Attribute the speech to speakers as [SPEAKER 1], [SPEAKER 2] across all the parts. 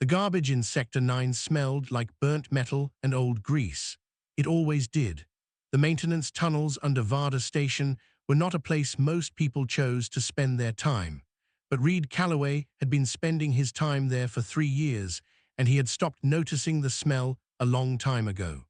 [SPEAKER 1] The garbage in Sector 9 smelled like burnt metal and old grease. It always did. The maintenance tunnels under Varda Station were not a place most people chose to spend their time. But Reed Calloway had been spending his time there for 3 years, and he had stopped noticing the smell a long time ago.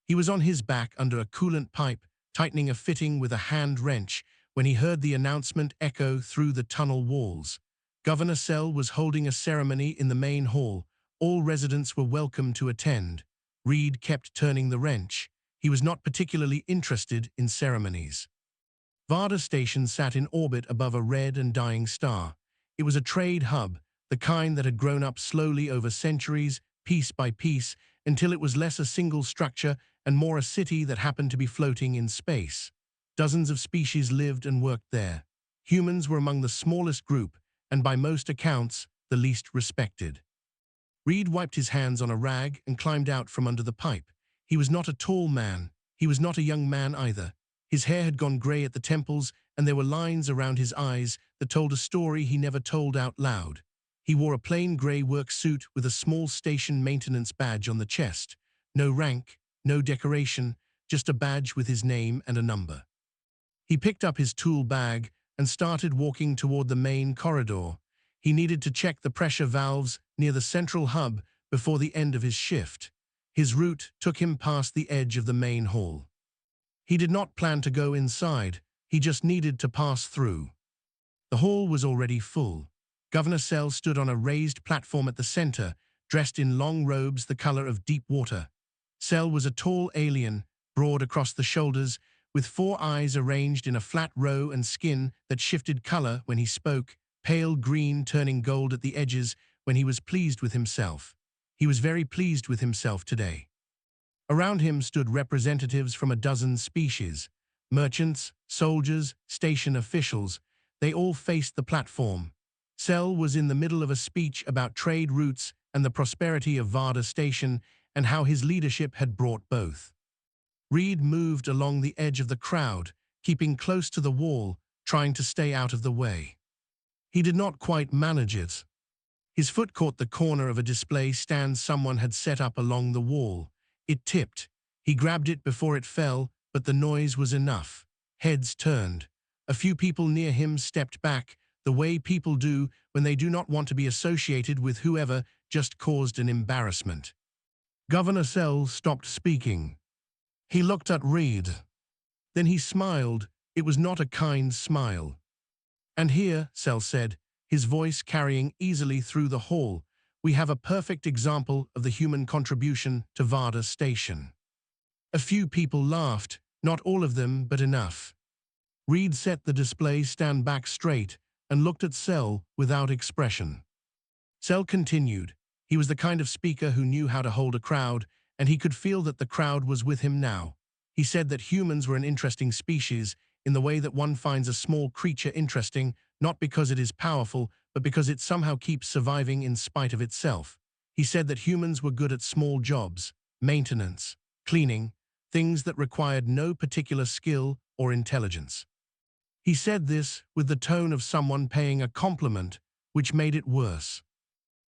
[SPEAKER 1] He was on his back under a coolant pipe, tightening a fitting with a hand wrench, when he heard the announcement echo through the tunnel walls. Governor Sell was holding a ceremony in the main hall. All residents were welcome to attend. Reed kept turning the wrench. He was not particularly interested in ceremonies. Varda Station sat in orbit above a red and dying star. It was a trade hub, the kind that had grown up slowly over centuries, piece by piece, until it was less a single structure and more a city that happened to be floating in space. Dozens of species lived and worked there. Humans were among the smallest group, and by most accounts, the least respected. Reed wiped his hands on a rag and climbed out from under the pipe. He was not a tall man. He was not a young man either. His hair had gone grey at the temples, and there were lines around his eyes that told a story he never told out loud. He wore a plain grey work suit with a small station maintenance badge on the chest. No rank, no decoration, just a badge with his name and a number. He picked up his tool bag and started walking toward the main corridor. He needed to check the pressure valves near the central hub before the end of his shift. His route took him past the edge of the main hall. He did not plan to go inside, he just needed to pass through. The hall was already full. Governor Sell stood on a raised platform at the center, dressed in long robes the color of deep water. Sell was a tall alien, broad across the shoulders, with 4 eyes arranged in a flat row and skin that shifted color when he spoke, pale green turning gold at the edges when he was pleased with himself. He was very pleased with himself today. Around him stood representatives from a dozen species. Merchants, soldiers, station officials. They all faced the platform. Sell was in the middle of a speech about trade routes and the prosperity of Varda Station and how his leadership had brought both. Reed moved along the edge of the crowd, keeping close to the wall, trying to stay out of the way. He did not quite manage it. His foot caught the corner of a display stand someone had set up along the wall. It tipped. He grabbed it before it fell, but the noise was enough. Heads turned. A few people near him stepped back, the way people do when they do not want to be associated with whoever just caused an embarrassment. Governor Sell stopped speaking. He looked at Reed. Then he smiled. It was not a kind smile. "And here," Sell said, his voice carrying easily through the hall, "we have a perfect example of the human contribution to Varda Station." A few people laughed, not all of them, but enough. Reed set the display stand back straight and looked at Sell without expression. Sell continued. He was the kind of speaker who knew how to hold a crowd, and he could feel that the crowd was with him now. He said that humans were an interesting species in the way that one finds a small creature interesting, not because it is powerful, but because it somehow keeps surviving in spite of itself. He said that humans were good at small jobs, maintenance, cleaning, things that required no particular skill or intelligence. He said this with the tone of someone paying a compliment, which made it worse.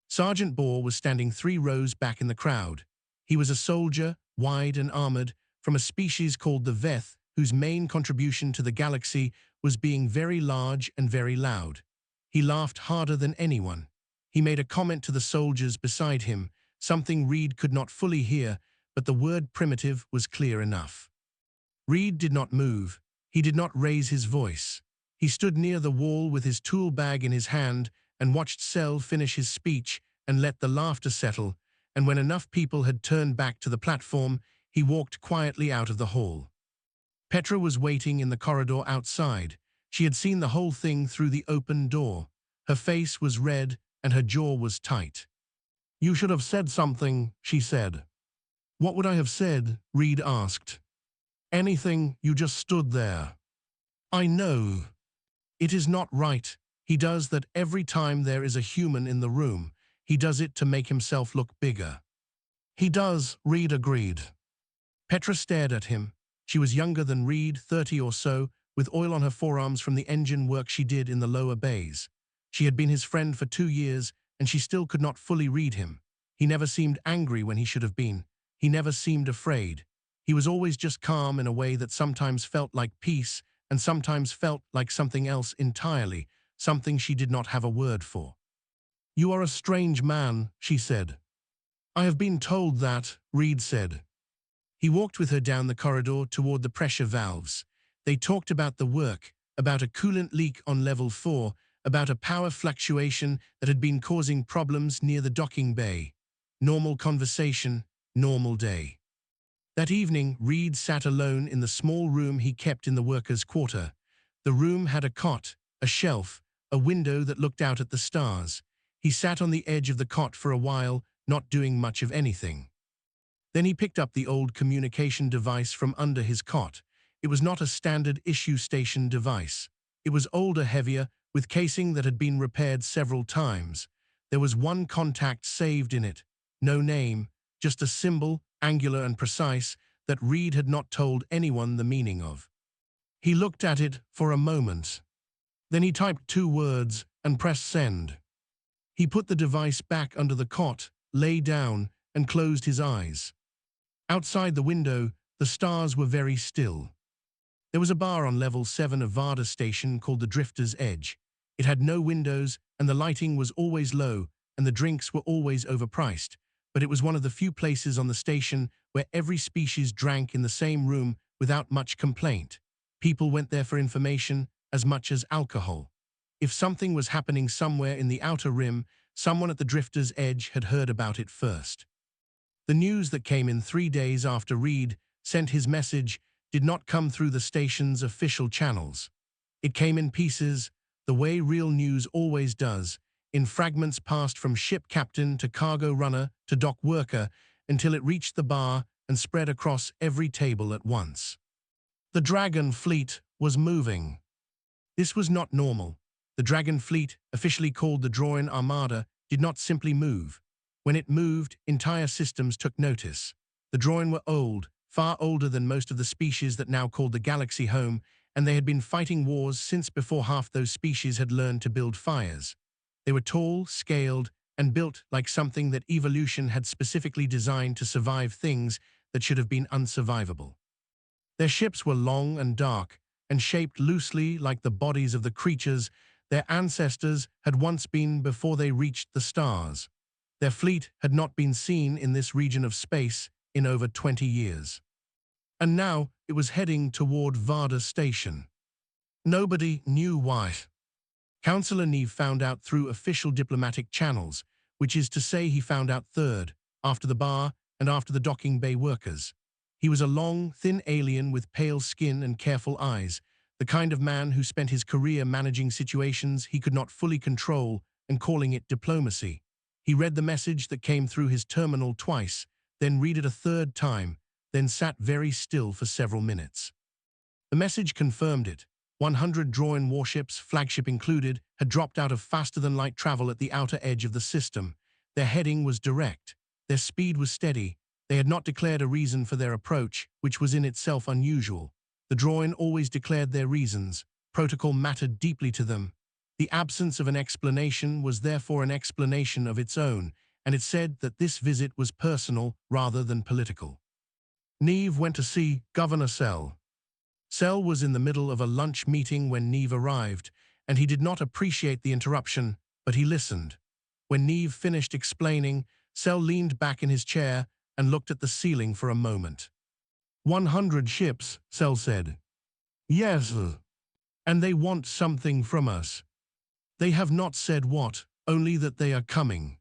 [SPEAKER 1] Sergeant Bohr was standing 3 rows back in the crowd. He was a soldier, wide and armored, from a species called the Veth, whose main contribution to the galaxy was being very large and very loud. He laughed harder than anyone. He made a comment to the soldiers beside him, something Reed could not fully hear, but the word primitive was clear enough. Reed did not move. He did not raise his voice. He stood near the wall with his tool bag in his hand and watched Sell finish his speech and let the laughter settle, and when enough people had turned back to the platform, he walked quietly out of the hall. Petra was waiting in the corridor outside. She had seen the whole thing through the open door. Her face was red and her jaw was tight. "You should have said something," she said. "What would I have said?" Reed asked. "Anything, you just stood there." "I know. It is not right. He does that every time there is a human in the room. He does it to make himself look bigger." "He does," Reed agreed. Petra stared at him. She was younger than Reed, 30 or so, with oil on her forearms from the engine work she did in the lower bays. She had been his friend for 2 years, and she still could not fully read him. He never seemed angry when he should have been. He never seemed afraid. He was always just calm in a way that sometimes felt like peace and sometimes felt like something else entirely, something she did not have a word for. "You are a strange man," she said. "I have been told that," Reed said. He walked with her down the corridor toward the pressure valves. They talked about the work, about a coolant leak on level 4, about a power fluctuation that had been causing problems near the docking bay. Normal conversation, normal day. That evening, Reed sat alone in the small room he kept in the workers' quarter. The room had a cot, a shelf, a window that looked out at the stars. He sat on the edge of the cot for a while, not doing much of anything. Then he picked up the old communication device from under his cot. It was not a standard issue station device. It was older, heavier, with casing that had been repaired several times. There was one contact saved in it. No name, just a symbol, angular and precise, that Reed had not told anyone the meaning of. He looked at it for a moment. Then he typed 2 words and pressed send. He put the device back under the cot, lay down, and closed his eyes. Outside the window, the stars were very still. There was a bar on level 7 of Varda Station called the Drifter's Edge. It had no windows, and the lighting was always low, and the drinks were always overpriced. But it was one of the few places on the station where every species drank in the same room without much complaint. People went there for information as much as alcohol. If something was happening somewhere in the outer rim, someone at the Drifter's Edge had heard about it first. The news that came in 3 days after Reed sent his message did not come through the station's official channels. It came in pieces, the way real news always does, in fragments passed from ship captain to cargo runner to dock worker until it reached the bar and spread across every table at once. The Dragon Fleet was moving. This was not normal. The Dragon Fleet, officially called the Droin Armada, did not simply move. When it moved, entire systems took notice. The Droin were old, far older than most of the species that now called the galaxy home, and they had been fighting wars since before half those species had learned to build fires. They were tall, scaled, and built like something that evolution had specifically designed to survive things that should have been unsurvivable. Their ships were long and dark, and shaped loosely like the bodies of the creatures their ancestors had once been before they reached the stars. Their fleet had not been seen in this region of space in over 20 years. And now it was heading toward Varda Station. Nobody knew why. Councillor Neve found out through official diplomatic channels, which is to say he found out third, after the bar and after the docking bay workers. He was a long, thin alien with pale skin and careful eyes, the kind of man who spent his career managing situations he could not fully control and calling it diplomacy. He read the message that came through his terminal twice, then read it a third time, then sat very still for several minutes. The message confirmed it. 100 Droin warships, flagship included, had dropped out of faster-than-light travel at the outer edge of the system. Their heading was direct. Their speed was steady. They had not declared a reason for their approach, which was in itself unusual. The Droin always declared their reasons. Protocol mattered deeply to them. The absence of an explanation was therefore an explanation of its own, and it said that this visit was personal rather than political. Neve went to see Governor Sel. Sel was in the middle of a lunch meeting when Neve arrived, and he did not appreciate the interruption, but he listened. When Neve finished explaining, Sel leaned back in his chair and looked at the ceiling for a moment. 100 ships, Sel said. Yes, and they want something from us. They have not said what, only that they are coming.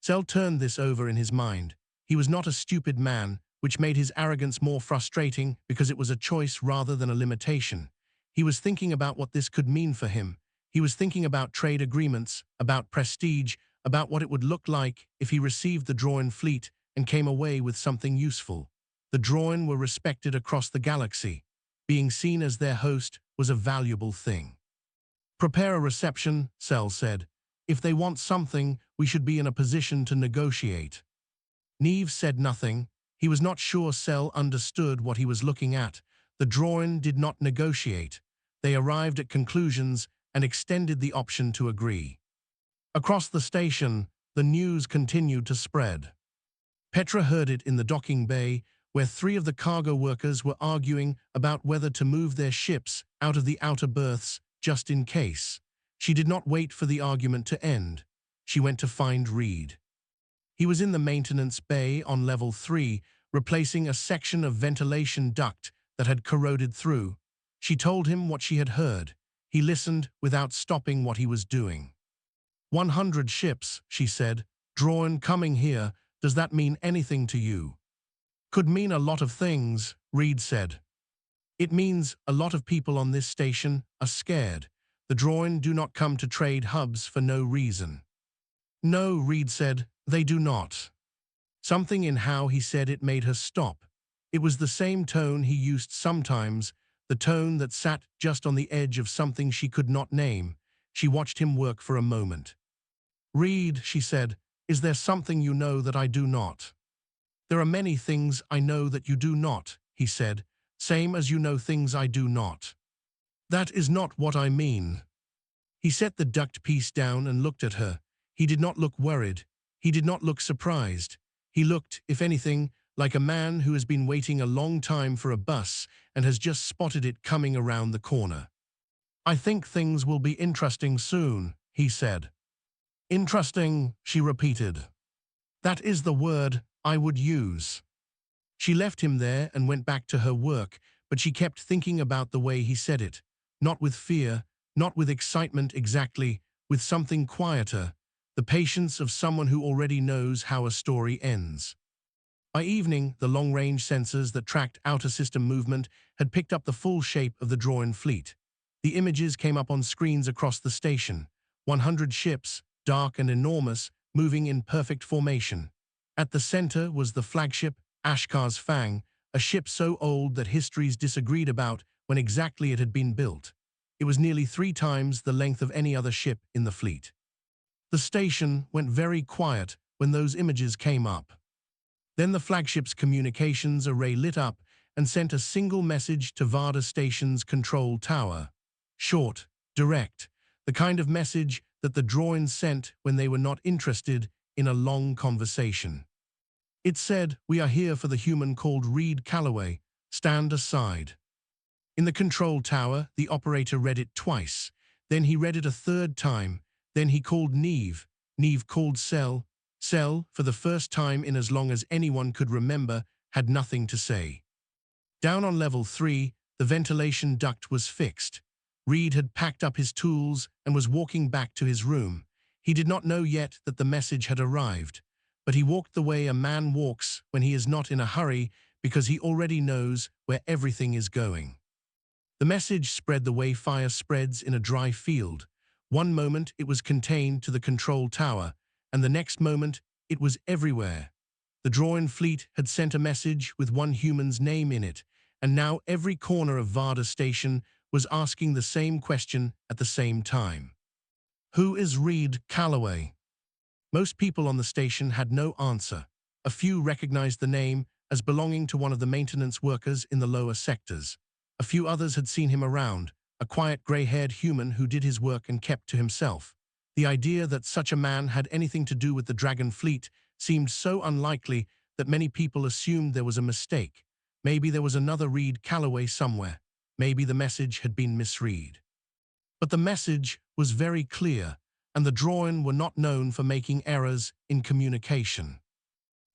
[SPEAKER 1] Sel turned this over in his mind. He was not a stupid man, which made his arrogance more frustrating because it was a choice rather than a limitation. He was thinking about what this could mean for him. He was thinking about trade agreements, about prestige, about what it would look like if he received the Droin fleet and came away with something useful. The Droin were respected across the galaxy. Being seen as their host was a valuable thing. Prepare a reception, Sel said. If they want something, we should be in a position to negotiate. Neve said nothing. He was not sure Sel understood what he was looking at. The Droin did not negotiate. They arrived at conclusions and extended the option to agree. Across the station, the news continued to spread. Petra heard it in the docking bay, where three of the cargo workers were arguing about whether to move their ships out of the outer berths just in case. She did not wait for the argument to end. She went to find Reed. He was in the maintenance bay on level 3, replacing a section of ventilation duct that had corroded through. She told him what she had heard. He listened without stopping what he was doing. 100 ships, she said, drawn coming here. Does that mean anything to you? Could mean a lot of things, Reed said. It means a lot of people on this station are scared. The Droin do not come to trade hubs for no reason. No, Reed said, they do not. Something in how he said it made her stop. It was the same tone he used sometimes, the tone that sat just on the edge of something she could not name. She watched him work for a moment. Reed, she said, is there something you know that I do not? There are many things I know that you do not, he said, same as you know things I do not. That is not what I mean. He set the duct piece down and looked at her. He did not look worried. He did not look surprised. He looked, if anything, like a man who has been waiting a long time for a bus and has just spotted it coming around the corner. I think things will be interesting soon, he said. Interesting, she repeated. That is the word I would use. She left him there and went back to her work, but she kept thinking about the way he said it. Not with fear, not with excitement exactly, with something quieter, the patience of someone who already knows how a story ends. By evening, the long-range sensors that tracked outer system movement had picked up the full shape of the Droin fleet. The images came up on screens across the station. 100 ships, dark and enormous, moving in perfect formation. At the center was the flagship, Ashkar's Fang, a ship so old that histories disagreed about when exactly it had been built. It was nearly 3 times the length of any other ship in the fleet. The station went very quiet when those images came up. Then the flagship's communications array lit up and sent a single message to Varda Station's control tower. Short, direct, the kind of message that the Droins sent when they were not interested in a long conversation. It said, "We are here for the human called Reed Calloway. Stand aside." In the control tower, the operator read it twice. Then he read it a third time. Then he called Neve. Neve called Cell. Cell, for the first time in as long as anyone could remember, had nothing to say. Down on level 3, the ventilation duct was fixed. Reed had packed up his tools and was walking back to his room. He did not know yet that the message had arrived, but he walked the way a man walks when he is not in a hurry because he already knows where everything is going. The message spread the way fire spreads in a dry field. One moment it was contained to the control tower, and the next moment it was everywhere. The Droin fleet had sent a message with one human's name in it, and now every corner of Varda Station was asking the same question at the same time. Who is Reed Calloway? Most people on the station had no answer. A few recognized the name as belonging to one of the maintenance workers in the lower sectors. A few others had seen him around, a quiet gray-haired human who did his work and kept to himself. The idea that such a man had anything to do with the Dragon fleet seemed so unlikely that many people assumed there was a mistake. Maybe there was another Reed Calloway somewhere. Maybe the message had been misread. But the message was very clear, and the Droin were not known for making errors in communication.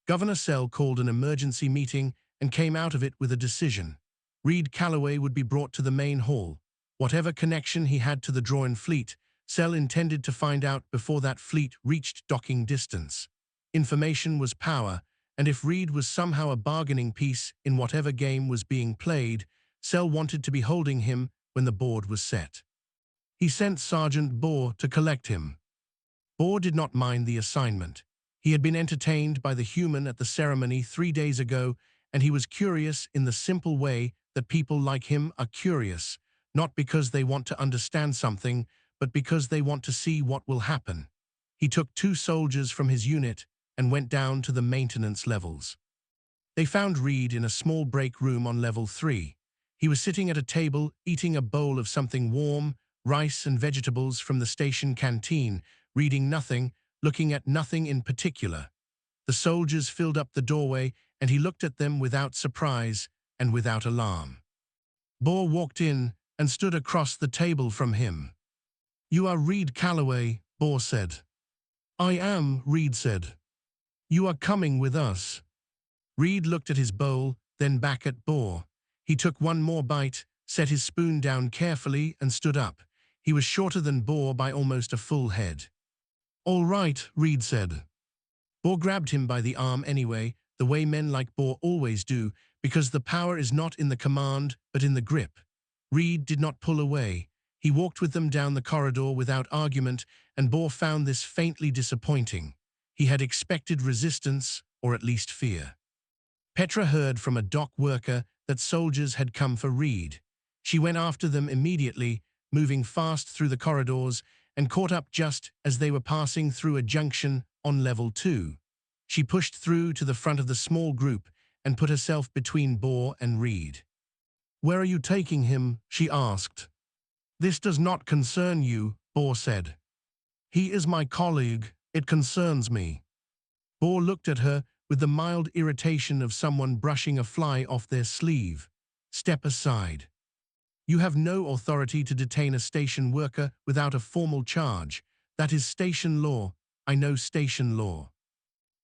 [SPEAKER 1] Governor Sell called an emergency meeting and came out of it with a decision. Reed Calloway would be brought to the main hall. Whatever connection he had to the Droin fleet, Sell intended to find out before that fleet reached docking distance. Information was power, and if Reed was somehow a bargaining piece in whatever game was being played, Sell wanted to be holding him when the board was set. He sent Sergeant Bohr to collect him. Bohr did not mind the assignment. He had been entertained by the human at the ceremony 3 days ago, and he was curious in the simple way that people like him are curious, not because they want to understand something, but because they want to see what will happen. He took 2 soldiers from his unit and went down to the maintenance levels. They found Reed in a small break room on level 3. He was sitting at a table eating a bowl of something warm, rice and vegetables from the station canteen, reading nothing, looking at nothing in particular. The soldiers filled up the doorway, and he looked at them without surprise and without alarm. Boar walked in and stood across the table from him. "You are Reed Calloway," Boar said. "I am," Reed said. "You are coming with us." Reed looked at his bowl, then back at Boar. He took one more bite, set his spoon down carefully, and stood up. He was shorter than Boar by almost a full head. "All right," Reed said. Boar grabbed him by the arm anyway, the way men like Boar always do, because the power is not in the command, but in the grip. Reed did not pull away. He walked with them down the corridor without argument, and Boar found this faintly disappointing. He had expected resistance, or at least fear. Petra heard from a dock worker that soldiers had come for Reed. She went after them immediately, moving fast through the corridors, and caught up just as they were passing through a junction on level 2. She pushed through to the front of the small group and put herself between Boar and Reed. "Where are you taking him?" she asked. "This does not concern you," Boar said. "He is my colleague. It concerns me." Boar looked at her with the mild irritation of someone brushing a fly off their sleeve. "Step aside. You have no authority to detain a station worker without a formal charge. That is station law. I know station law."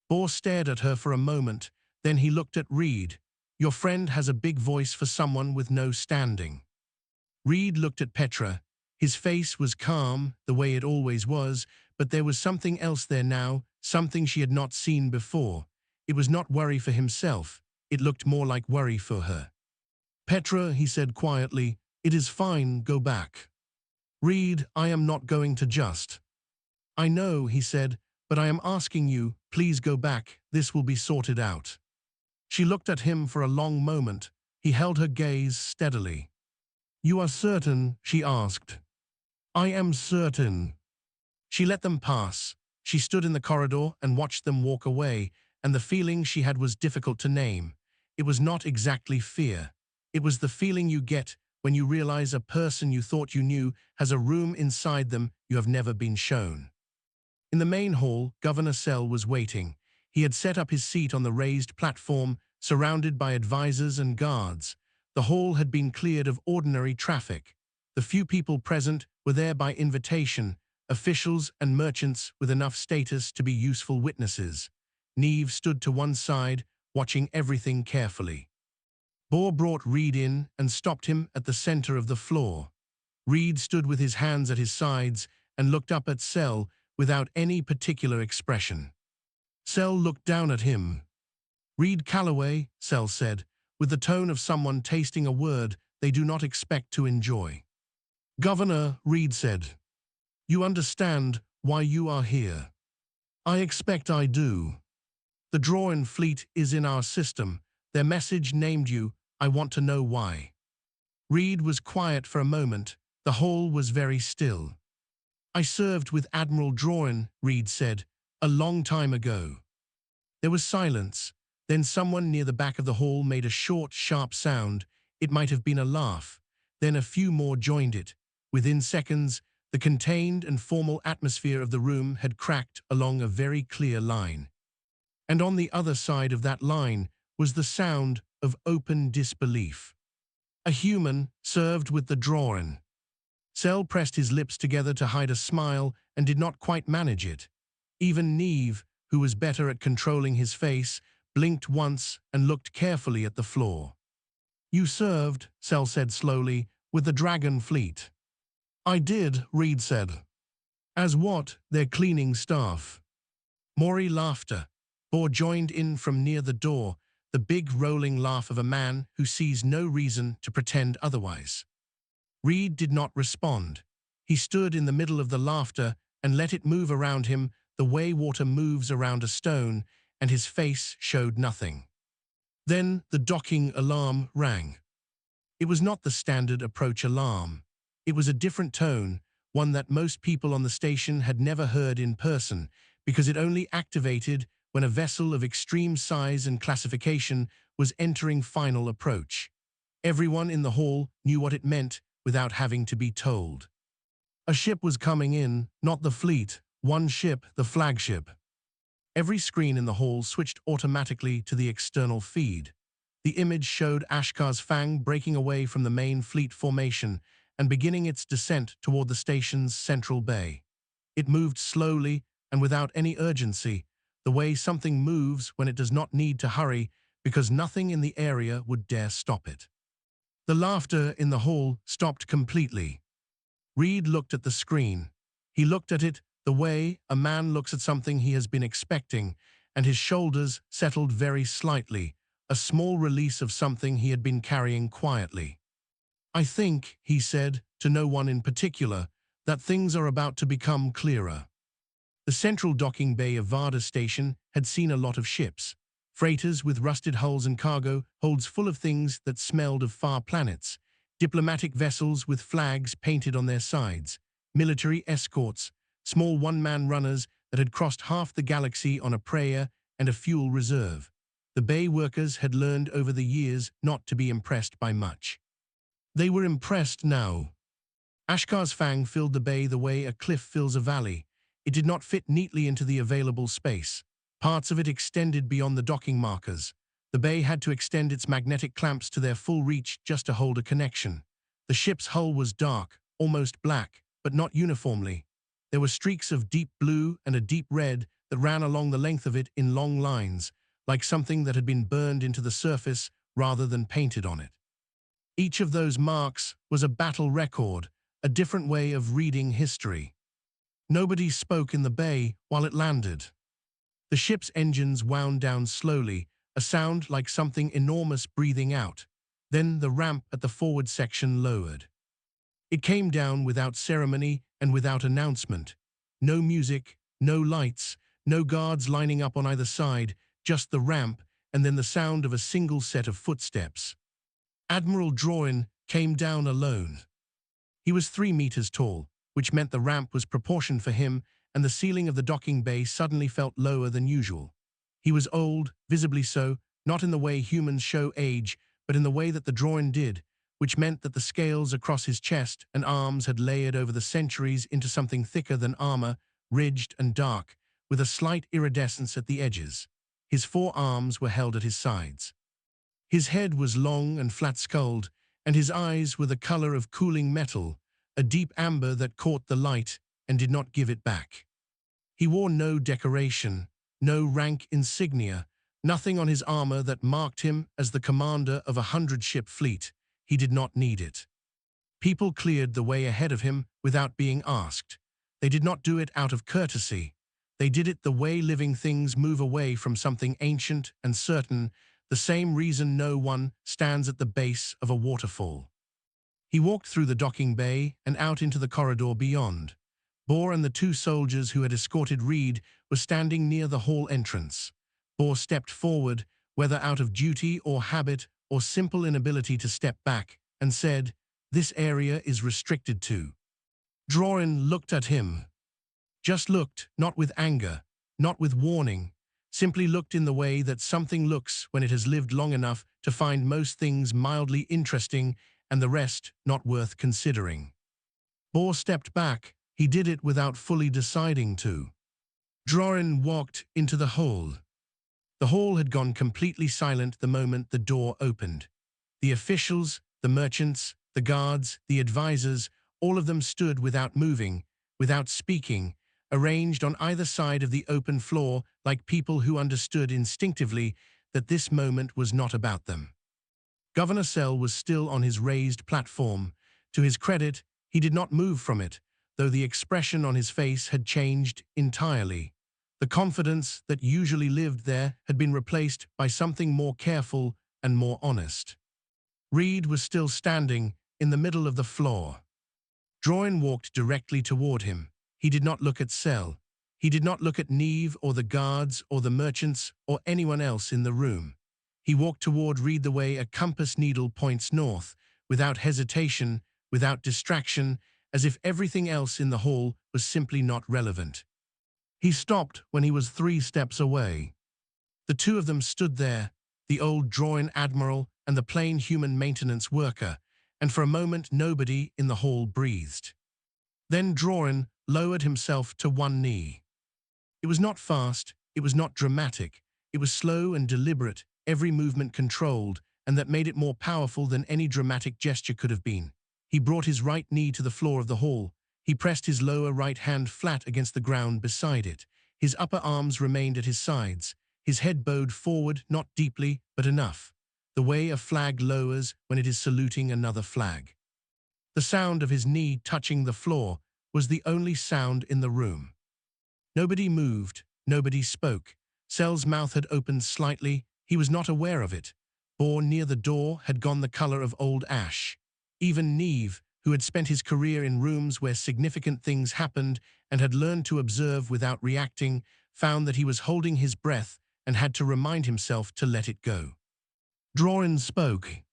[SPEAKER 1] Boar stared at her for a moment, then he looked at Reed. "Your friend has a big voice for someone with no standing." Reed looked at Petra. His face was calm, the way it always was, but there was something else there now, something she had not seen before. It was not worry for himself. It looked more like worry for her. "Petra," he said quietly, "it is fine, go back." "Reed, I am not going to just." "I know," he said, "but I am asking you, please go back, this will be sorted out." She looked at him for a long moment. He held her gaze steadily. "You are certain?" she asked. "I am certain." She let them pass. She stood in the corridor and watched them walk away, and the feeling she had was difficult to name. It was not exactly fear. It was the feeling you get when you realize a person you thought you knew has a room inside them you have never been shown. In the main hall, Governor Sell was waiting. He had set up his seat on the raised platform, surrounded by advisors and guards. The hall had been cleared of ordinary traffic. The few people present were there by invitation, officials and merchants with enough status to be useful witnesses. Neve stood to one side, watching everything carefully. Boar brought Reed in and stopped him at the center of the floor. Reed stood with his hands at his sides and looked up at Sell without any particular expression. Sell looked down at him. "Reed Calloway," Sell said, with the tone of someone tasting a word they do not expect to enjoy. "Governor," Reed said, "you understand why you are here." "I expect I do. The Drawin fleet is in our system. Their message named you. I want to know why." Reed was quiet for a moment. The hall was very still. "I served with Admiral Drawin," Reed said, "a long time ago." There was silence. Then someone near the back of the hall made a short, sharp sound. It might have been a laugh. Then a few more joined it. Within seconds, the contained and formal atmosphere of the room had cracked along a very clear line. And on the other side of that line was the sound of open disbelief. A human served with the Drawin. Sell pressed his lips together to hide a smile and did not quite manage it. Even Neve, who was better at controlling his face, blinked once and looked carefully at the floor. "You served," Sell said slowly, "with the Dragon Fleet." "I did," Reed said. "As what?" "Their cleaning staff." Maury laughter. Boar joined in from near the door, the big rolling laugh of a man who sees no reason to pretend otherwise. Reed did not respond. He stood in the middle of the laughter and let it move around him the way water moves around a stone, and his face showed nothing. Then the docking alarm rang. It was not the standard approach alarm. It was a different tone, one that most people on the station had never heard in person, because it only activated when a vessel of extreme size and classification was entering final approach. Everyone in the hall knew what it meant without having to be told. A ship was coming in, not the fleet, One ship, the flagship. Every screen in the hall switched automatically to the external feed. The image showed Ashkar's Fang breaking away from the main fleet formation and beginning its descent toward the station's central bay. It moved slowly and without any urgency, the way something moves when it does not need to hurry because nothing in the area would dare stop it. The laughter in the hall stopped completely. Reed looked at the screen. He looked at it the way a man looks at something he has been expecting, and his shoulders settled very slightly, a small release of something he had been carrying quietly. "I think," he said, to no one in particular, "that things are about to become clearer." The central docking bay of Varda Station had seen a lot of ships. Freighters with rusted hulls and cargo holds full of things that smelled of far planets, diplomatic vessels with flags painted on their sides, military escorts, small one-man runners that had crossed half the galaxy on a prayer and a fuel reserve. The bay workers had learned over the years not to be impressed by much. They were impressed now. Ashkar's Fang filled the bay the way a cliff fills a valley. It did not fit neatly into the available space. Parts of it extended beyond the docking markers. The bay had to extend its magnetic clamps to their full reach just to hold a connection. The ship's hull was dark, almost black, but not uniformly. There were streaks of deep blue and a deep red that ran along the length of it in long lines, like something that had been burned into the surface rather than painted on it. Each of those marks was a battle record, a different way of reading history. Nobody spoke in the bay while it landed. The ship's engines wound down slowly, a sound like something enormous breathing out. Then the ramp at the forward section lowered. It came down without ceremony and without announcement. No music, no lights, no guards lining up on either side, just the ramp and then the sound of a single set of footsteps. Admiral Droin came down alone. He was 3 meters tall, which meant the ramp was proportioned for him, and the ceiling of the docking bay suddenly felt lower than usual. He was old, visibly so, not in the way humans show age, but in the way that the Droin did, which meant that the scales across his chest and arms had layered over the centuries into something thicker than armor, ridged and dark, with a slight iridescence at the edges. His 4 arms were held at his sides. His head was long and flat-skulled, and his eyes were the color of cooling metal, a deep amber that caught the light and did not give it back. He wore no decoration, no rank insignia, nothing on his armor that marked him as the commander of a 100-ship fleet. He did not need it. People cleared the way ahead of him without being asked. They did not do it out of courtesy. They did it the way living things move away from something ancient and certain, the same reason no one stands at the base of a waterfall. He walked through the docking bay and out into the corridor beyond. Bohr and the 2 soldiers who had escorted Reed were standing near the hall entrance. Bohr stepped forward, whether out of duty or habit or simple inability to step back, and said, "This area is restricted to." Drorin looked at him. Just looked, not with anger, not with warning, simply looked in the way that something looks when it has lived long enough to find most things mildly interesting and the rest not worth considering. Bohr stepped back. He did it without fully deciding to. Drorin walked into the hall. The hall had gone completely silent the moment the door opened. The officials, the merchants, the guards, the advisors, all of them stood without moving, without speaking, arranged on either side of the open floor like people who understood instinctively that this moment was not about them. Governor Sell was still on his raised platform. To his credit, he did not move from it, though the expression on his face had changed entirely. The confidence that usually lived there had been replaced by something more careful and more honest. Reed was still standing in the middle of the floor. Droin walked directly toward him. He did not look at Sell. He did not look at Neve or the guards or the merchants or anyone else in the room. He walked toward Reed the way a compass needle points north, without hesitation, without distraction, as if everything else in the hall was simply not relevant. He stopped when he was 3 steps away. The 2 of them stood there, the old Droin admiral and the plain human maintenance worker, and for a moment nobody in the hall breathed. Then Droin lowered himself to one knee. It was not fast, it was not dramatic, it was slow and deliberate, every movement controlled, and that made it more powerful than any dramatic gesture could have been. He brought his right knee to the floor of the hall. He pressed his lower right hand flat against the ground beside it. His upper arms remained at his sides. His head bowed forward, not deeply, but enough, the way a flag lowers when it is saluting another flag. The sound of his knee touching the floor was the only sound in the room. Nobody moved, nobody spoke. Cell's mouth had opened slightly. He was not aware of it. Boar near the door had gone the color of old ash. Even Neve, who had spent his career in rooms where significant things happened and had learned to observe without reacting, found that he was holding his breath and had to remind himself to let it go. Drorin spoke.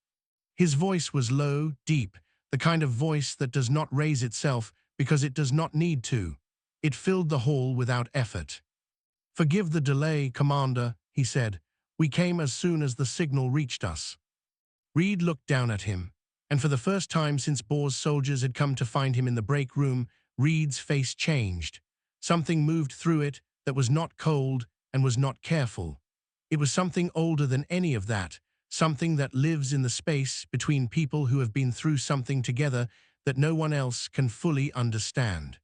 [SPEAKER 1] His voice was low, deep, the kind of voice that does not raise itself because it does not need to. It filled the hall without effort. "Forgive the delay, Commander," he said. "We came as soon as the signal reached us." Reed looked down at him, and for the first time since Boar's soldiers had come to find him in the break room, Reed's face changed. Something moved through it that was not cold and was not careful. It was something older than any of that, something that lives in the space between people who have been through something together that no one else can fully understand.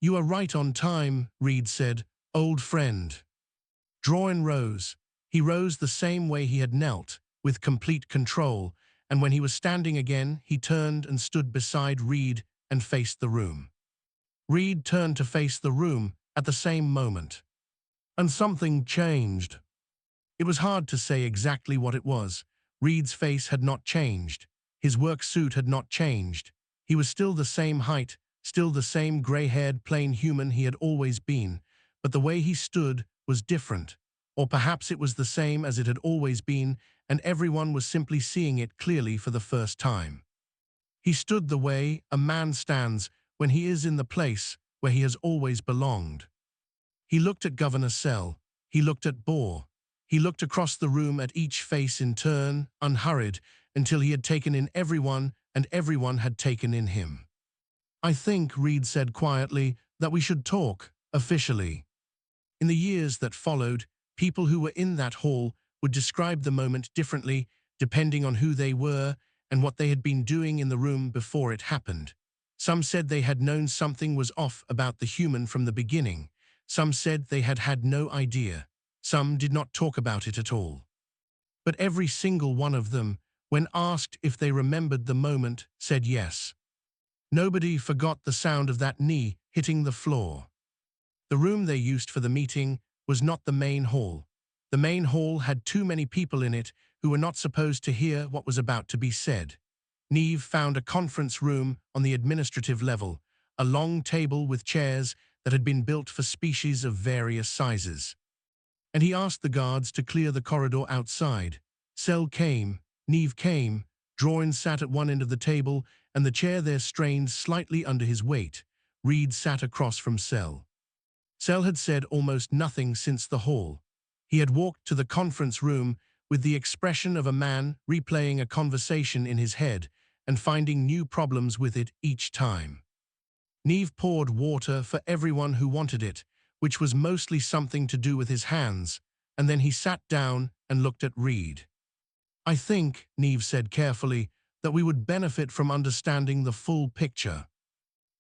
[SPEAKER 1] "You are right on time," Reed said, "old friend." Drorin rose. He rose the same way he had knelt, with complete control, and when he was standing again, he turned and stood beside Reed and faced the room. Reed turned to face the room at the same moment. And something changed. It was hard to say exactly what it was. Reed's face had not changed. His work suit had not changed. He was still the same height, still the same gray-haired plain human he had always been, but the way he stood was different. Or perhaps it was the same as it had always been, and everyone was simply seeing it clearly for the first time. He stood the way a man stands when he is in the place where he has always belonged. He looked at Governor Cell. He looked at Boar. He looked across the room at each face in turn, unhurried, until he had taken in everyone and everyone had taken in him. "I think," Reed said quietly, "that we should talk, officially." In the years that followed, people who were in that hall would describe the moment differently depending on who they were and what they had been doing in the room before it happened. Some said they had known something was off about the human from the beginning. Some said they had had no idea. Some did not talk about it at all. But every single one of them, when asked if they remembered the moment, said yes. Nobody forgot the sound of that knee hitting the floor. The room they used for the meeting was not the main hall. The main hall had too many people in it who were not supposed to hear what was about to be said. Neve found a conference room on the administrative level, a long table with chairs that had been built for species of various sizes. And he asked the guards to clear the corridor outside. Cell came, Neve came, Drorin sat at one end of the table, and the chair there strained slightly under his weight. Reed sat across from Cell. Cell had said almost nothing since the hall. He had walked to the conference room with the expression of a man replaying a conversation in his head and finding new problems with it each time. Neve poured water for everyone who wanted it, which was mostly something to do with his hands, and then he sat down and looked at Reed. "I think," Neve said carefully, "that we would benefit from understanding the full picture."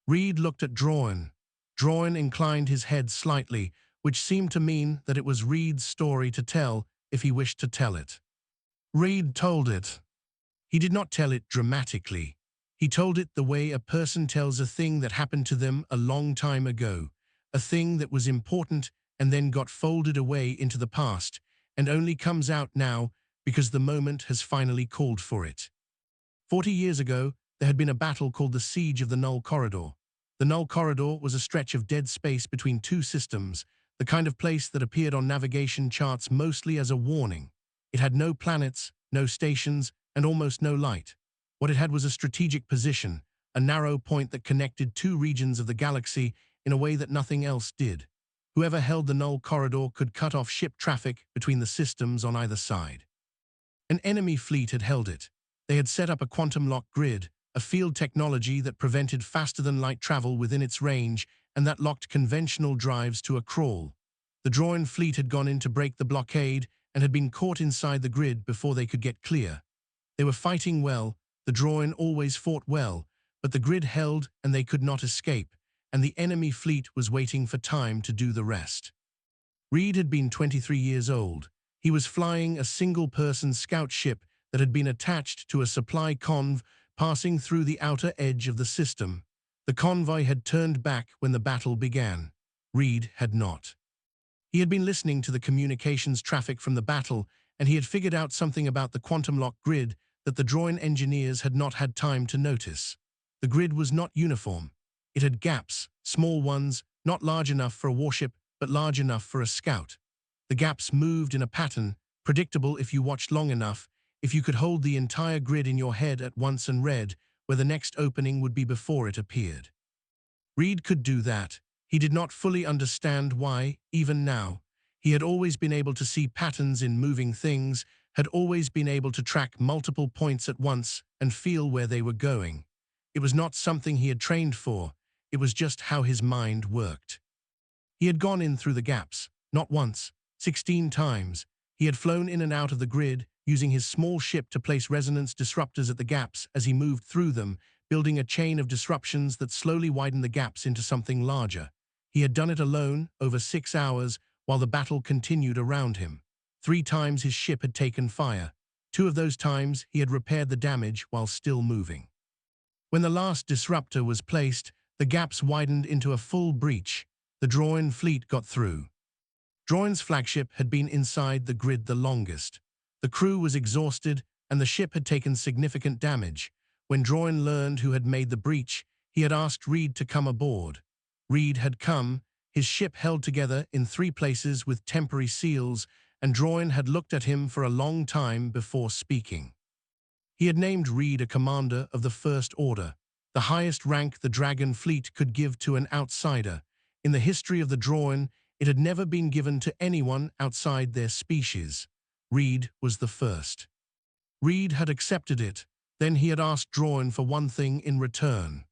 [SPEAKER 1] Reed looked at Drorin. Drorin inclined his head slightly, which seemed to mean that it was Reed's story to tell if he wished to tell it. Reed told it. He did not tell it dramatically. He told it the way a person tells a thing that happened to them a long time ago, a thing that was important and then got folded away into the past and only comes out now because the moment has finally called for it. 40 years ago, there had been a battle called the Siege of the Null Corridor. The Null Corridor was a stretch of dead space between two systems, the kind of place that appeared on navigation charts mostly as a warning. It had no planets, no stations, and almost no light. What it had was a strategic position, a narrow point that connected two regions of the galaxy in a way that nothing else did. Whoever held the Null Corridor could cut off ship traffic between the systems on either side. An enemy fleet had held it. They had set up a quantum lock grid, a field technology that prevented faster-than-light travel within its range, and that locked conventional drives to a crawl. The Droin fleet had gone in to break the blockade and had been caught inside the grid before they could get clear. They were fighting well, the Droin always fought well, but the grid held and they could not escape, and the enemy fleet was waiting for time to do the rest. Reed had been 23 years old. He was flying a single-person scout ship that had been attached to a supply convoy passing through the outer edge of the system. The convoy had turned back when the battle began. Reed had not. He had been listening to the communications traffic from the battle, and he had figured out something about the quantum lock grid that the Droin engineers had not had time to notice. The grid was not uniform. It had gaps, small ones, not large enough for a warship, but large enough for a scout. The gaps moved in a pattern, predictable if you watched long enough, if you could hold the entire grid in your head at once and read where the next opening would be before it appeared. Reed could do that. He did not fully understand why, even now. He had always been able to see patterns in moving things, had always been able to track multiple points at once and feel where they were going. It was not something he had trained for. It was just how his mind worked. He had gone in through the gaps, not once, 16 times. He had flown in and out of the grid, using his small ship to place resonance disruptors at the gaps as he moved through them, building a chain of disruptions that slowly widened the gaps into something larger. He had done it alone, over 6 hours, while the battle continued around him. 3 times his ship had taken fire. 2 of those times he had repaired the damage while still moving. When the last disruptor was placed, the gaps widened into a full breach. The Droin fleet got through. Droin's flagship had been inside the grid the longest. The crew was exhausted, and the ship had taken significant damage. When Droin learned who had made the breach, he had asked Reed to come aboard. Reed had come, his ship held together in 3 places with temporary seals, and Droin had looked at him for a long time before speaking. He had named Reed a commander of the First Order, the highest rank the Dragon fleet could give to an outsider. In the history of the Droin, it had never been given to anyone outside their species. Reed was the first. Reed had accepted it. Then he had asked Droin for one thing in return.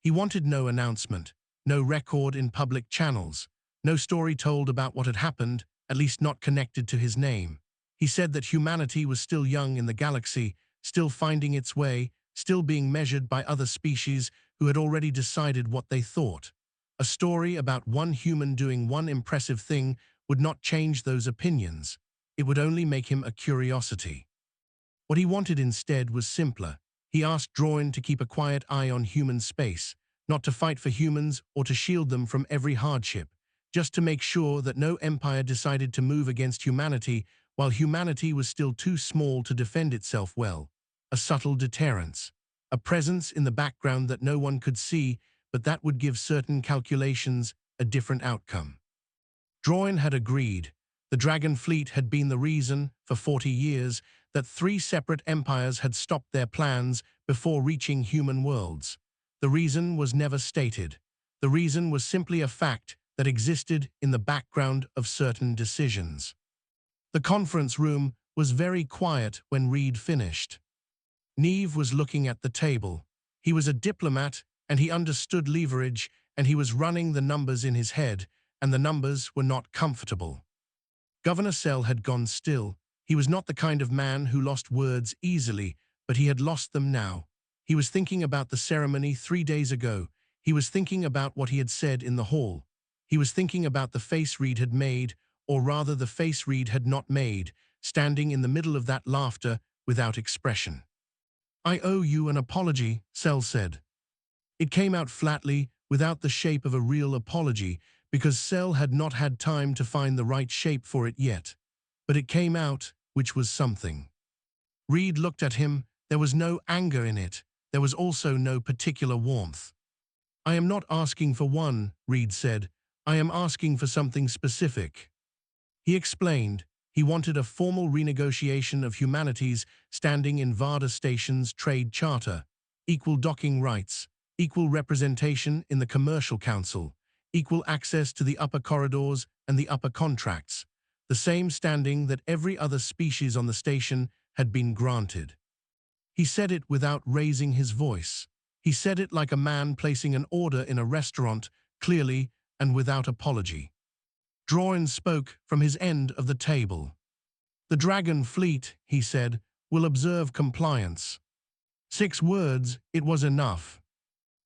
[SPEAKER 1] He wanted no announcement, no record in public channels, no story told about what had happened, at least not connected to his name. He said that humanity was still young in the galaxy, still finding its way, still being measured by other species who had already decided what they thought. A story about one human doing one impressive thing would not change those opinions. It would only make him a curiosity. What he wanted instead was simpler. He asked Droin to keep a quiet eye on human space, not to fight for humans or to shield them from every hardship, just to make sure that no empire decided to move against humanity while humanity was still too small to defend itself well. A subtle deterrence. A presence in the background that no one could see, but that would give certain calculations a different outcome. Droin had agreed. The Dragon fleet had been the reason, for 40 years, that 3 separate empires had stopped their plans before reaching human worlds. The reason was never stated. The reason was simply a fact that existed in the background of certain decisions. The conference room was very quiet when Reed finished. Neve was looking at the table. He was a diplomat, and he understood leverage, and he was running the numbers in his head, and the numbers were not comfortable. Governor Sell had gone still. He was not the kind of man who lost words easily, but he had lost them now. He was thinking about the ceremony 3 days ago. He was thinking about what he had said in the hall. He was thinking about the face Reed had made, or rather the face Reed had not made, standing in the middle of that laughter without expression. "I owe you an apology," Sell said. It came out flatly, without the shape of a real apology, because Sell had not had time to find the right shape for it yet. But it came out, which was something. Reed looked at him. There was no anger in it. There was also no particular warmth. "I am not asking for one," Reed said. "I am asking for something specific." He explained. He wanted a formal renegotiation of humanity's standing in Varda Station's trade charter, equal docking rights, equal representation in the Commercial Council, equal access to the upper corridors and the upper contracts, the same standing that every other species on the station had been granted. He said it without raising his voice. He said it like a man placing an order in a restaurant, clearly and without apology. Drawin spoke from his end of the table. "The Dragon Fleet," he said, "will observe compliance." 6 words, it was enough.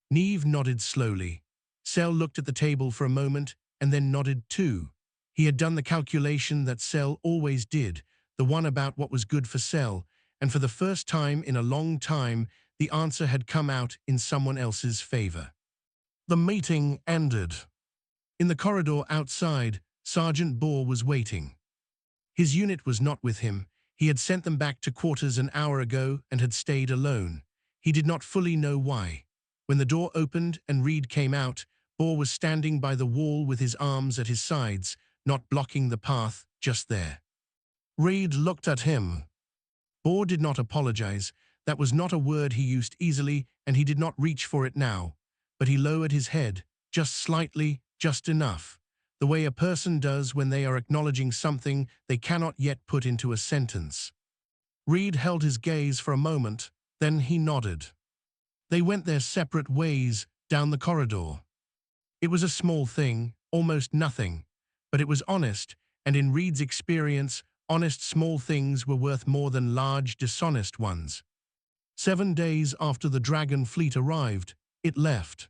[SPEAKER 1] Neve nodded slowly. Sel looked at the table for a moment and then nodded too. He had done the calculation that Sel always did, the one about what was good for Sel, and for the first time in a long time, the answer had come out in someone else's favor. The meeting ended. In the corridor outside, Sergeant Bohr was waiting. His unit was not with him. He had sent them back to quarters an hour ago and had stayed alone. He did not fully know why. When the door opened and Reed came out, Bohr was standing by the wall with his arms at his sides, not blocking the path, just there. Reed looked at him. Bohr did not apologize. That was not a word he used easily, and he did not reach for it now. But he lowered his head, just slightly, just enough, the way a person does when they are acknowledging something they cannot yet put into a sentence. Reed held his gaze for a moment, then he nodded. They went their separate ways down the corridor. It was a small thing, almost nothing, but it was honest, and in Reed's experience, honest small things were worth more than large, dishonest ones. 7 days after the Dragon Fleet arrived, it left.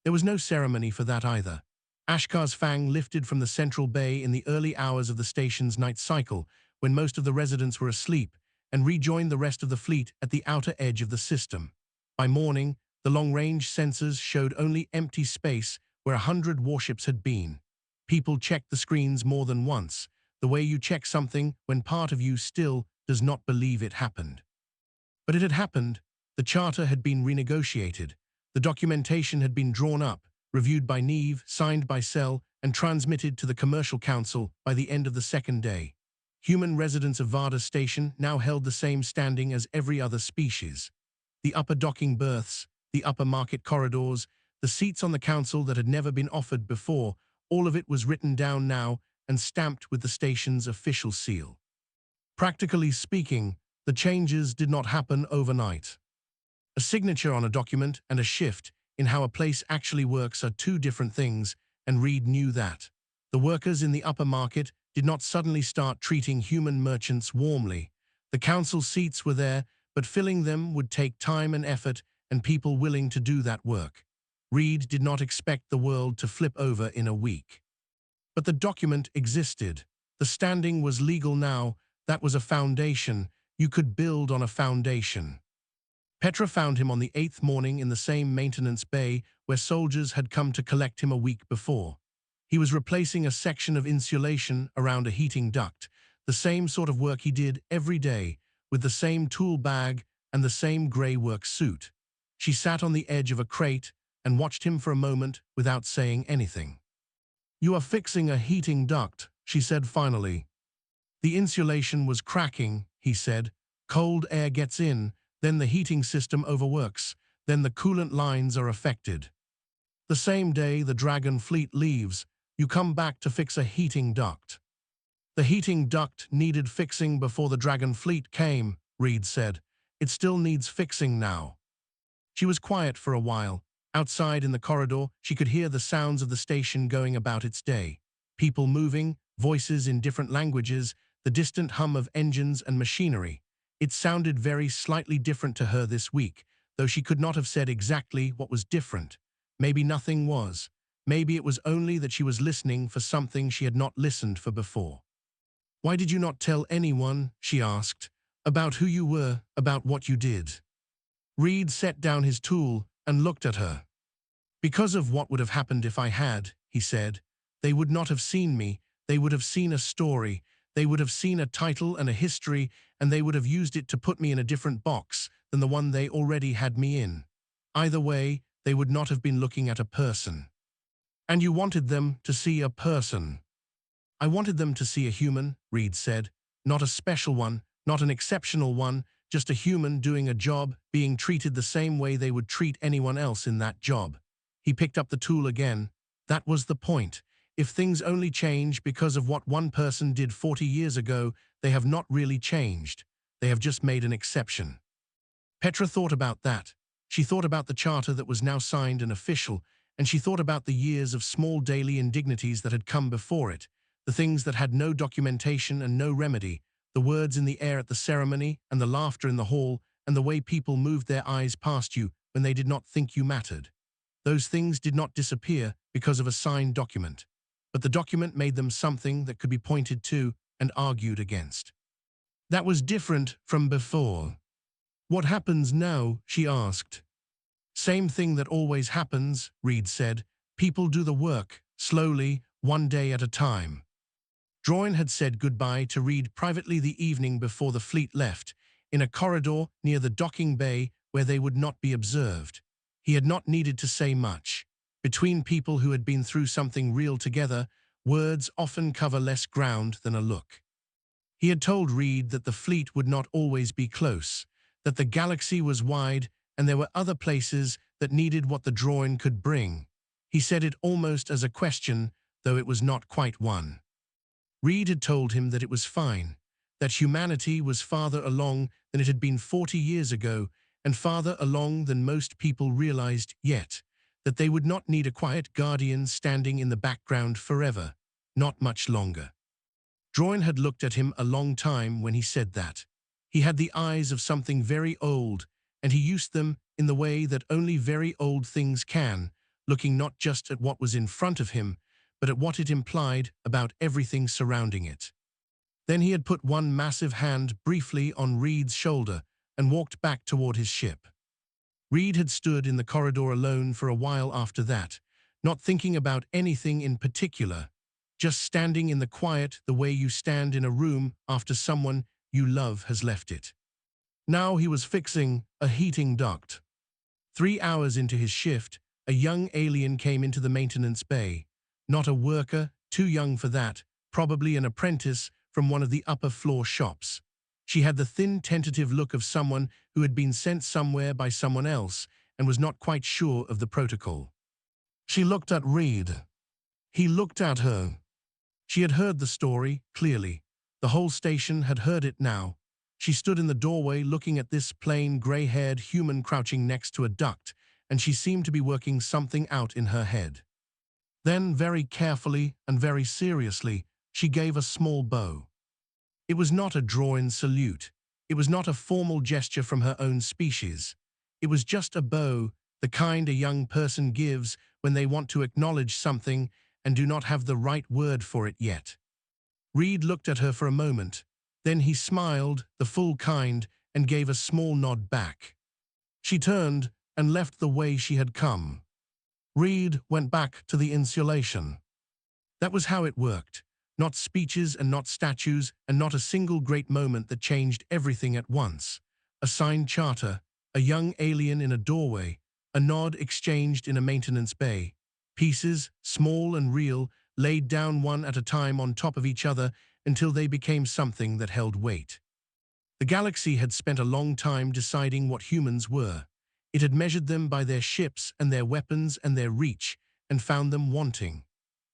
[SPEAKER 1] There was no ceremony for that either. Ashkar's Fang lifted from the central bay in the early hours of the station's night cycle, when most of the residents were asleep, and rejoined the rest of the fleet at the outer edge of the system. By morning, the long-range sensors showed only empty space where 100 warships had been. People checked the screens more than once, the way you check something when part of you still does not believe it happened. But it had happened. The charter had been renegotiated. The documentation had been drawn up, reviewed by Neve, signed by Sel, and transmitted to the Commercial Council by the end of the second day. Human residents of Varda Station now held the same standing as every other species. The upper docking berths, the upper market corridors, the seats on the council that had never been offered before, all of it was written down now and stamped with the station's official seal. Practically speaking, the changes did not happen overnight. A signature on a document and a shift in how a place actually works are two different things, and Reed knew that. The workers in the upper market did not suddenly start treating human merchants warmly. The council seats were there, but filling them would take time and effort and people willing to do that work. Reed did not expect the world to flip over in a week. But the document existed. The standing was legal now. That was a foundation. You could build on a foundation. Petra found him on the 8th morning in the same maintenance bay where soldiers had come to collect him a week before. He was replacing a section of insulation around a heating duct, the same sort of work he did every day, with the same tool bag and the same grey work suit. She sat on the edge of a crate and watched him for a moment without saying anything. "You are fixing a heating duct," she said finally. "The insulation was cracking," he said. "Cold air gets in, then the heating system overworks, then the coolant lines are affected. The same day the Dragon Fleet leaves, you come back to fix a heating duct." "The heating duct needed fixing before the Dragon Fleet came," Reed said. "It still needs fixing now." She was quiet for a while. Outside in the corridor, she could hear the sounds of the station going about its day. People moving, voices in different languages, the distant hum of engines and machinery. It sounded very slightly different to her this week, though she could not have said exactly what was different. Maybe nothing was. Maybe it was only that she was listening for something she had not listened for before. "Why did you not tell anyone," she asked, "about who you were, about what you did?" Reed set down his tool and looked at her. "Because of what would have happened if I had," he said. "They would not have seen me. They would have seen a story. They would have seen a title and a history, and they would have used it to put me in a different box than the one they already had me in. Either way, they would not have been looking at a person." "And you wanted them to see a person?" "I wanted them to see a human," Reed said. "Not a special one, not an exceptional one, just a human doing a job, being treated the same way they would treat anyone else in that job." He picked up the tool again. "That was the point. If things only change because of what one person did 40 years ago, they have not really changed. They have just made an exception." Petra thought about that. She thought about the charter that was now signed and official, and she thought about the years of small daily indignities that had come before it, the things that had no documentation and no remedy, the words in the air at the ceremony and the laughter in the hall and the way people moved their eyes past you when they did not think you mattered. Those things did not disappear because of a signed document, but the document made them something that could be pointed to and argued against. That was different from before. What happens now? She asked. Same thing that always happens, Reed said. People do the work, slowly, one day at a time. Droin had said goodbye to Reed privately the evening before the fleet left, in a corridor near the docking bay where they would not be observed. He had not needed to say much. Between people who had been through something real together, words often cover less ground than a look. He had told Reed that the fleet would not always be close, that the galaxy was wide and there were other places that needed what the Droin could bring. He said it almost as a question, though it was not quite one. Reed had told him that it was fine, that humanity was farther along than it had been 40 years ago, and farther along than most people realized yet, that they would not need a quiet guardian standing in the background forever, not much longer. Droin had looked at him a long time when he said that. He had the eyes of something very old, and he used them in the way that only very old things can, looking not just at what was in front of him, but at what it implied about everything surrounding it. Then he had put one massive hand briefly on Reed's shoulder and walked back toward his ship. Reed had stood in the corridor alone for a while after that, not thinking about anything in particular, just standing in the quiet the way you stand in a room after someone you love has left it. Now he was fixing a heating duct. 3 hours into his shift, a young alien came into the maintenance bay. Not a worker, too young for that, probably an apprentice from one of the upper floor shops. She had the thin, tentative look of someone who had been sent somewhere by someone else and was not quite sure of the protocol. She looked at Reed. He looked at her. She had heard the story, clearly. The whole station had heard it now. She stood in the doorway looking at this plain, gray-haired human crouching next to a duct, and she seemed to be working something out in her head. Then, very carefully and very seriously, she gave a small bow. It was not a Droin salute. It was not a formal gesture from her own species. It was just a bow, the kind a young person gives when they want to acknowledge something and do not have the right word for it yet. Reed looked at her for a moment. Then he smiled, the full kind, and gave a small nod back. She turned and left the way she had come. Reed went back to the insulation. That was how it worked. Not speeches and not statues and not a single great moment that changed everything at once. A signed charter, a young alien in a doorway, a nod exchanged in a maintenance bay. Pieces, small and real, laid down one at a time on top of each other until they became something that held weight. The galaxy had spent a long time deciding what humans were. It had measured them by their ships and their weapons and their reach, and found them wanting.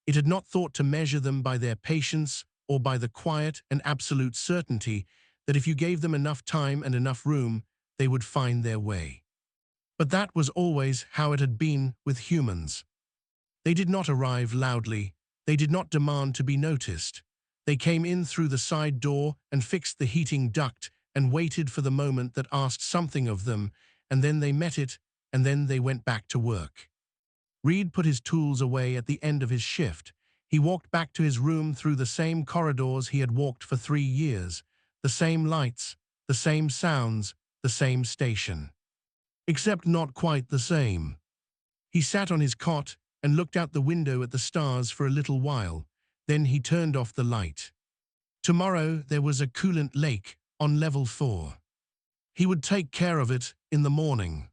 [SPEAKER 1] It had not thought to measure them by their patience or by the quiet and absolute certainty that if you gave them enough time and enough room, they would find their way. But that was always how it had been with humans. They did not arrive loudly. They did not demand to be noticed. They came in through the side door and fixed the heating duct and waited for the moment that asked something of them, and then they met it, and then they went back to work. Reed put his tools away at the end of his shift. He walked back to his room through the same corridors he had walked for 3 years, the same lights, the same sounds, the same station. Except not quite the same. He sat on his cot and looked out the window at the stars for a little while. Then he turned off the light. Tomorrow there was a coolant lake on level 4. He would take care of it in the morning.